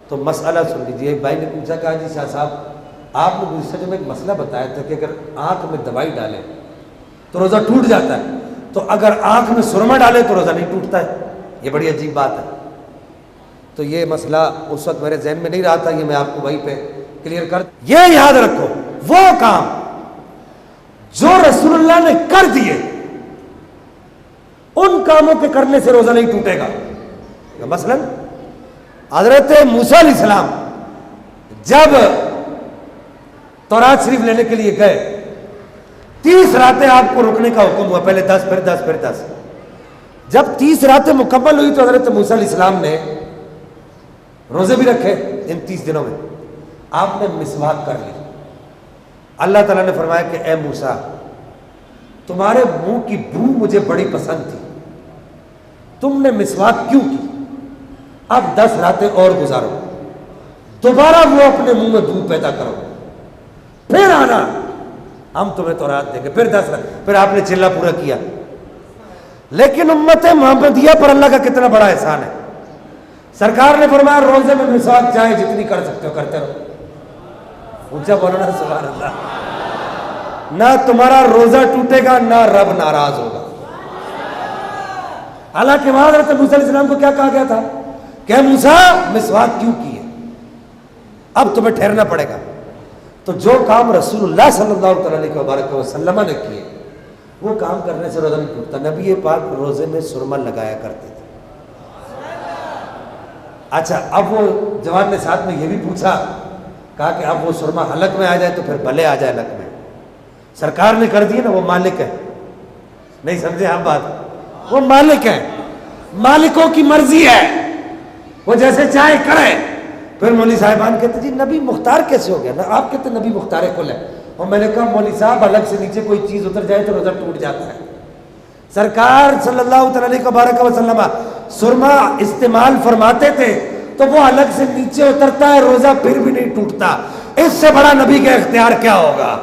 تو مسئلہ سن لیجیے. ایک بھائی نے پوچھا کہ جی شاہ صاحب آپ نے گزشتہ جب ایک مسئلہ بتایا تھا کہ اگر آنکھ میں دوائی ڈالیں تو روزہ ٹوٹ جاتا ہے، تو اگر آنکھ میں سرما ڈالے تو روزہ نہیں ٹوٹتا ہے. یہ بڑی عجیب بات ہے. تو یہ مسئلہ اس وقت میرے ذہن میں نہیں رہا تھا، یہ میں آپ کو وہیں پہ کلیئر کر. یہ یاد رکھو وہ کام جو رسول اللہ نے کر دیے ان کاموں کے کرنے سے روزہ نہیں ٹوٹے گا. مثلا حضرت موسیٰ علیہ السلام جب تورات شریف لینے کے لیے گئے 30 راتیں آپ کو رکنے کا حکم ہوا، پہلے 10 پھر 10 پھر 10. جب 30 راتیں مکمل ہوئی تو حضرت موسیٰ علیہ السلام نے روزے بھی رکھے. ان 30 دنوں میں آپ نے مسواک کر لی. اللہ تعالیٰ نے فرمایا کہ اے موسیٰ تمہارے منہ کی بو مجھے بڑی پسند تھی، تم نے مسواک کیوں کی؟ اب 10 راتیں اور گزارو، دوبارہ وہ اپنے منہ میں بو پیدا کرو، پھر آنا ہم تمہیں تورات دیں گے. پھر 10 رات، پھر آپ نے چلہ پورا کیا. لیکن امت محمدیہ پر اللہ کا کتنا بڑا احسان ہے. سرکار نے فرمایا روزے میں مسواک چاہے جتنی کر سکتے ہو کرتے رہو. اونچا بولو نا سبحان اللہ. نہ تمہارا روزہ ٹوٹے گا نہ رب ناراض ہوگا. حالانکہ وہاں حضرت موسیٰ علیہ السلام کو کیا کہا گیا تھا کہ موسیٰ مسواک کیوں کی ہے، اب تمہیں ٹھہرنا پڑے گا. تو جو کام رسول اللہ صلی اللہ علیہ وسلم نے کیے وہ کام کرنے سے روزہ نہیں ٹوٹتا. نبی پاک روزے میں سرما لگایا کرتے تھے. اچھا اب وہ جوان نے ساتھ میں یہ بھی پوچھا، کہا کہ اب وہ سرما حلق میں آ جائے تو پھر بھلے آ جائے حلق میں. سرکار نے کر دی نا، وہ مالک ہے. نہیں سمجھے ہم بات؟ وہ مالک ہے، مالکوں کی مرضی ہے، وہ جیسے چاہے کرے. پھر مولوی صاحبان کہتے جی نبی مختار کیسے ہو گیا؟ نا آپ کہتے نبی مختار کل ہے. اور میں نے کہا مولوی صاحب الگ سے نیچے کوئی چیز اتر جائے تو روزہ ٹوٹ جاتا ہے. سرکار صلی اللہ علیہ وسلم سرما استعمال فرماتے تھے تو وہ الگ سے نیچے اترتا ہے، روزہ پھر بھی نہیں ٹوٹتا. اس سے بڑا نبی کا اختیار کیا ہوگا؟